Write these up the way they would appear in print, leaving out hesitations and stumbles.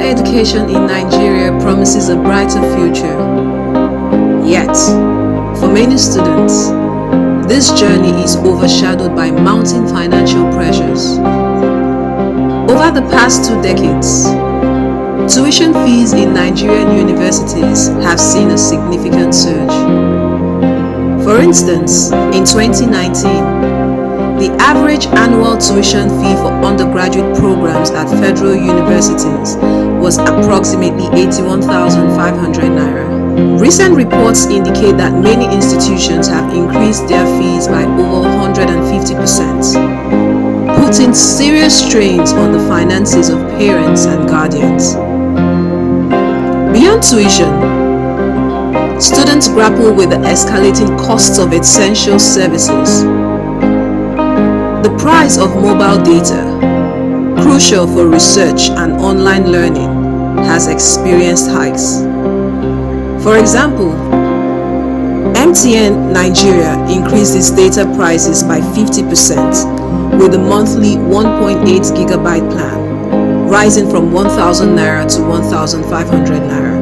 education in Nigeria promises a brighter future. Yet, for many students, this journey is overshadowed by mounting financial pressures. Over the past 2 decades, tuition fees in Nigerian universities have seen a significant surge. For instance, in 2019, the average annual tuition fee for undergraduate programs at federal universities was approximately 81,500 naira. Recent reports indicate that many institutions have increased their fees by over 150%, putting serious strains on the finances of parents and guardians. Beyond tuition, students grapple with the escalating costs of essential services. The price of mobile data, crucial for research and online learning, has experienced hikes. For example, MTN Nigeria increased its data prices by 50%, with the monthly 1.8 gigabyte plan rising from 1,000 naira to 1,500 naira.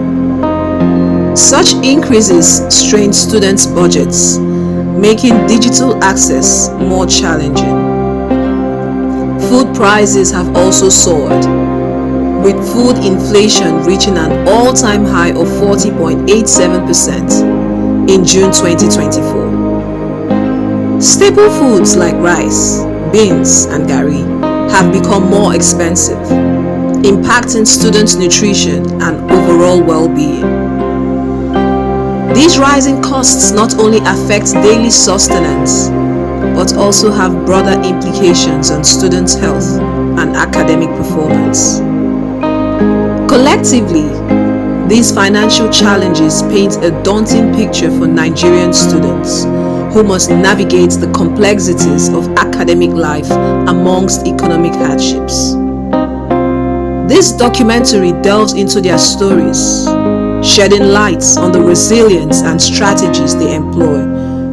Such increases strain students' budgets, making digital access more challenging. Food prices have also soared, with food inflation reaching an all-time high of 40.87% in June 2024. Staple foods like rice, beans, and garri have become more expensive, impacting students' nutrition and overall well-being. These rising costs not only affect daily sustenance, but also have broader implications on students' health and academic performance. Collectively, these financial challenges paint a daunting picture for Nigerian students who must navigate the complexities of academic life amongst economic hardships. This documentary delves into their stories, shedding light on the resilience and strategies they employ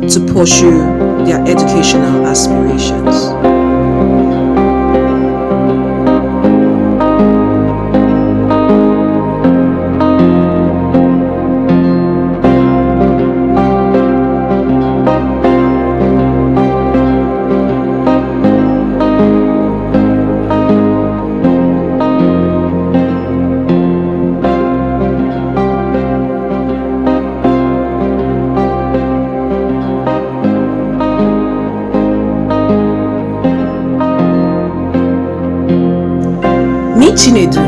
to pursue their educational aspirations. Meet Chinedu.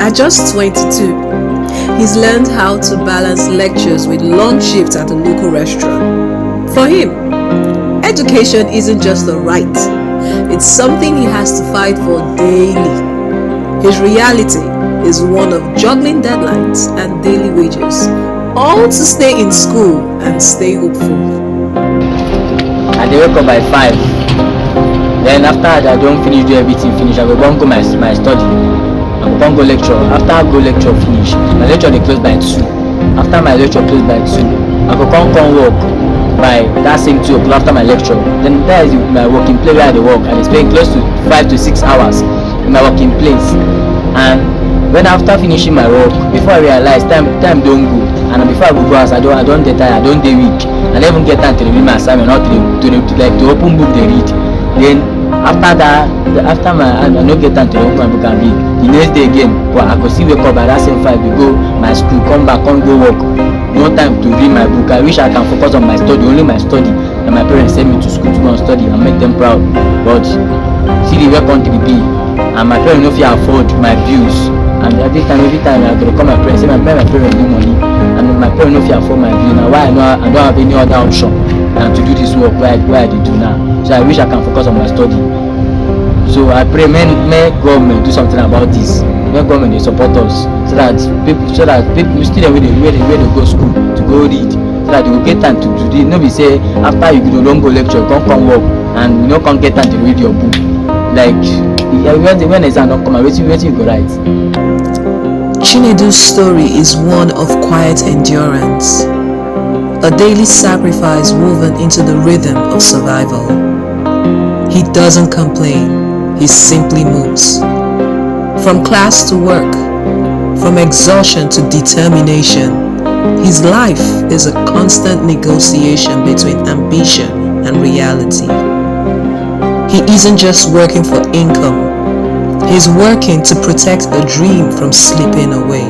At just 22, he's learned how to balance lectures with long shifts at a local restaurant. For him, education isn't just a right, it's something he has to fight for daily. His reality is one of juggling deadlines and daily wages, all to stay in school and stay hopeful. I wake up by 5. Then after I don't finish do everything finish, I go my study. I go lecture. After I go lecture finish, my lecture they close by 2. After my lecture close by 2, I go come work by that same 2 o'clock after my lecture. Then that is my working place where I work, and I spend close to 5 to 6 hours in my working place. And when after finishing my work, before I realize time don't go, and before I go house, I don't get tired, I don't get weak, I don't even get time to read my assignment, not to open book they read. Then after that, I no get time to open my book and read. The next day again, I could still wake up by that same 5 to go my school, come back, come go work. No time to read my book. I wish I can focus on my study, only my study. And my parents send me to school to go and study and make them proud. But see the way country be, and my parents no fit afford my bills. And every time I go to call my parents, say my parents need money, and my parents no fit afford my bill. Now why I don't have any other option than to do this work where I do now. So I wish I can focus on my study. So I pray may government do something about this. May government they support us so that people students where they go school to go read, so that they will get time to do this. No be say after you don't go lecture, come work and you can't get time to read your book. Like when exam don't come, waiting you go write. Chinedu's story is one of quiet endurance, a daily sacrifice woven into the rhythm of survival. He doesn't complain, he simply moves. From class to work, From exhaustion to determination, his life is a constant negotiation between ambition and reality. He isn't just working for income, he's working to protect a dream from slipping away.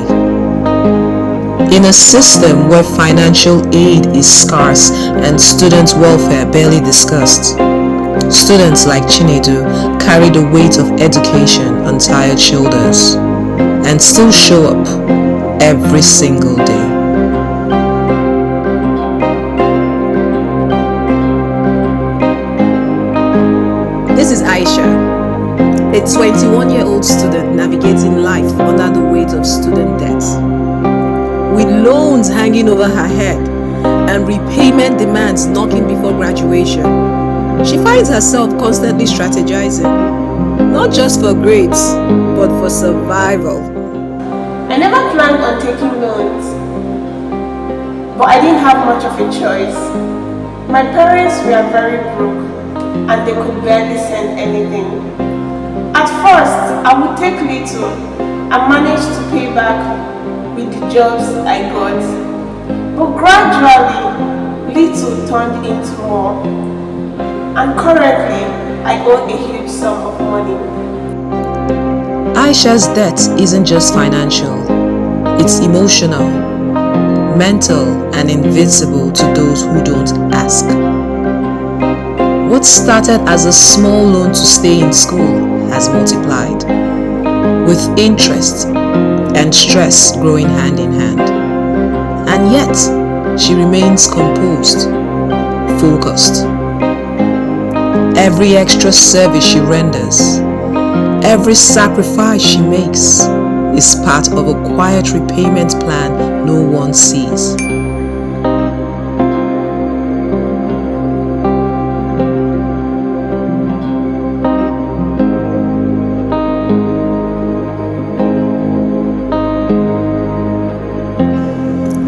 In a system where financial aid is scarce and student welfare barely discussed, students like Chinedu carry the weight of education on tired shoulders and still show up every single day. This is Aisha, a 21-year-old student navigating life under the weight of student debt. With loans hanging over her head and repayment demands knocking before graduation, she finds herself constantly strategizing, not just for grades, but for survival. I never planned on taking loans, but I didn't have much of a choice. My parents were very broke and they could barely send anything. At first, I would take little and manage to pay back with the jobs I got. But gradually, little turned into more. And currently, I owe a huge sum of money. Aisha's debt isn't just financial, it's emotional, mental, and invisible to those who don't ask. What started as a small loan to stay in school has multiplied, with interest and stress growing hand in hand. And yet, she remains composed, focused. Every extra service she renders, every sacrifice she makes, is part of a quiet repayment plan no one sees.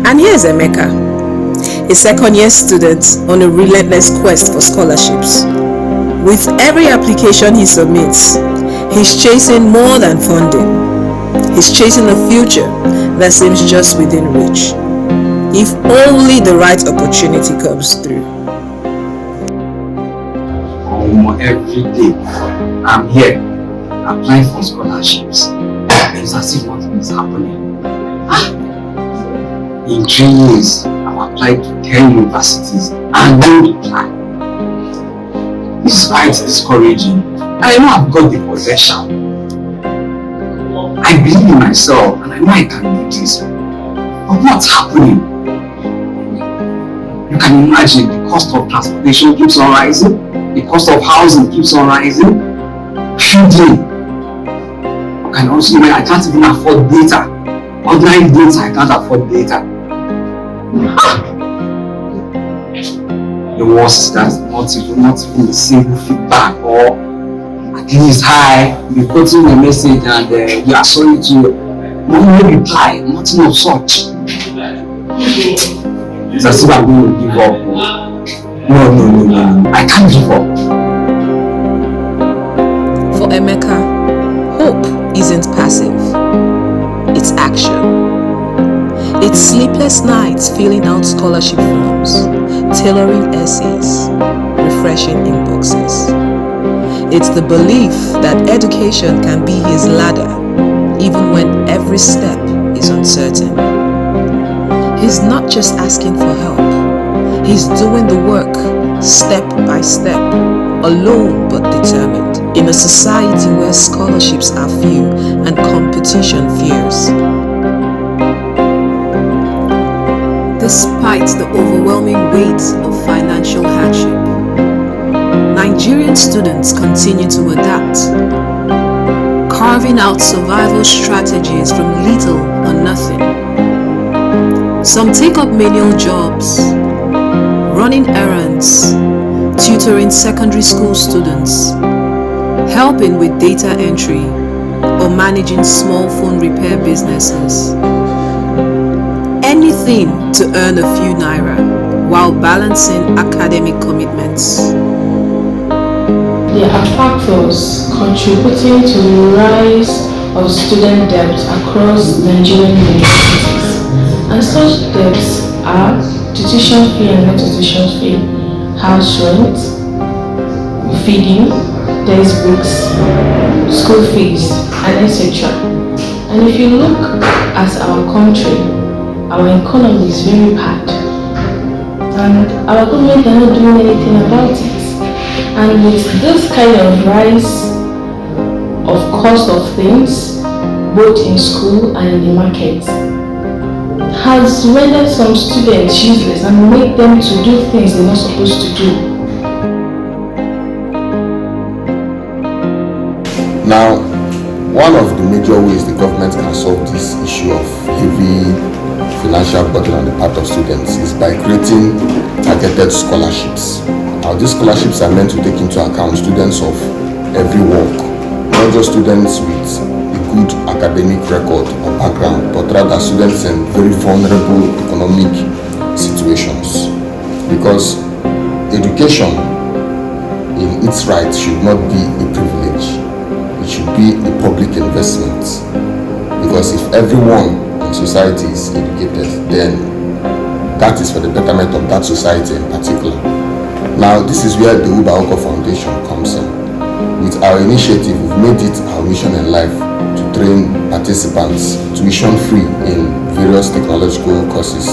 And here's Emeka, a second-year student on a relentless quest for scholarships. With every application he submits, he's chasing more than funding. He's chasing a future that seems just within reach, if only the right opportunity comes through. Every day, I'm here applying for scholarships. It's as if nothing is happening. In 3 years, I've applied to 10 universities and no reply. This is quite discouraging. I know I've got the potential. I believe in myself and I know I can do this. But what's happening? You can imagine the cost of transportation keeps on rising, the cost of housing keeps on rising, feeding. And also, I can't even afford data. Ordinary data, I can't afford data. The worst is that not even a single feedback, or at least hi, you've gotten a message and you are sorry to no reply, nothing of such. It's as if I'm going to give up. No, I can't give up. For Emeka, hope isn't passive, it's action. It's sleepless nights filling out scholarship forms, tailoring essays, refreshing inboxes. It's the belief that education can be his ladder, even when every step is uncertain. He's not just asking for help, he's doing the work, step by step, alone but determined, in a society where scholarships are few and competition fierce. Despite the overwhelming weight of financial hardship, Nigerian students continue to adapt, carving out survival strategies from little or nothing. Some take up menial jobs, running errands, tutoring secondary school students, helping with data entry, or managing small phone repair businesses. Anything to earn a few naira while balancing academic commitments. There are factors contributing to the rise of student debt across Nigerian universities. And such debts are tuition fee and non-tuition fee, house rent, feeding, textbooks, school fees, and etc. And if you look at our country, our economy is very bad, and our government are not doing anything about it. And with this kind of rise of cost of things, both in school and in the market, has rendered some students useless and made them to do things they're not supposed to do. Now, one of the major ways the government can solve this issue of heavy financial burden on the part of students is by creating targeted scholarships. Now, these scholarships are meant to take into account students of every walk, not just students with a good academic record or background, but rather students in very vulnerable economic situations. Because education in its right should not be a privilege. It should be a public investment, because if everyone in society is educated, then that is for the betterment of that society in particular. Now, this is where the Uba Oko Foundation comes in. With our initiative, we've made it our mission in life to train participants tuition free in various technological courses,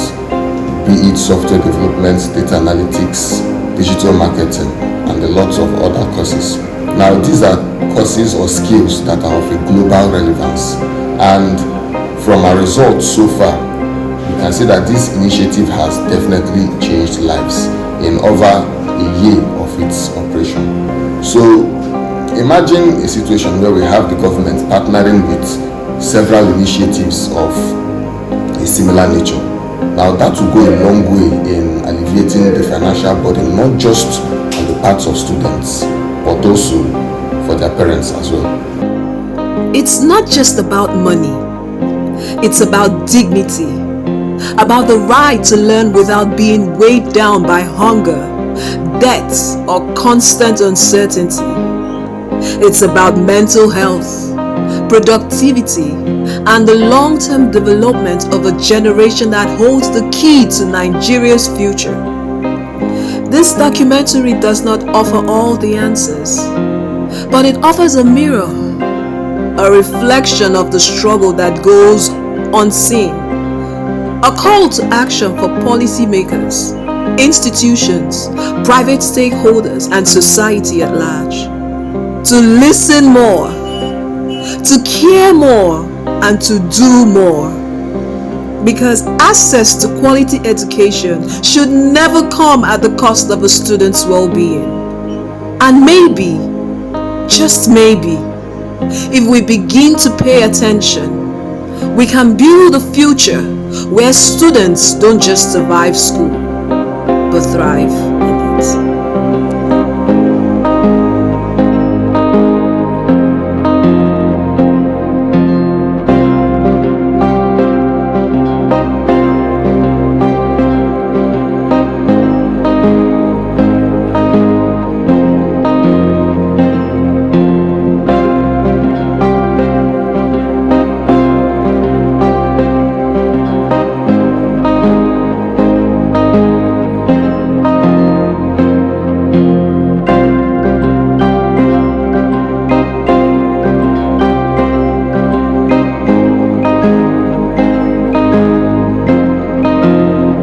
be it software development, data analytics, digital marketing, and a lot of other courses. Now, these are courses or skills that are of a global relevance, and from our results so far, you can see that this initiative has definitely changed lives in over a year of its operation. So imagine a situation where we have the government partnering with several initiatives of a similar nature. Now, that will go a long way in alleviating the financial burden, not just on the parts of students, but also for their parents as well. It's not just about money. It's about dignity, about the right to learn without being weighed down by hunger, debt, or constant uncertainty. It's about mental health, productivity, and the long-term development of a generation that holds the key to Nigeria's future. This documentary does not offer all the answers, but it offers a mirror, a reflection of the struggle that goes unseen, a call to action for policymakers, institutions, private stakeholders, and society at large to listen more, to care more, and to do more. Because access to quality education should never come at the cost of a student's well-being. And maybe, just maybe, if we begin to pay attention, we can build a future where students don't just survive school, but thrive.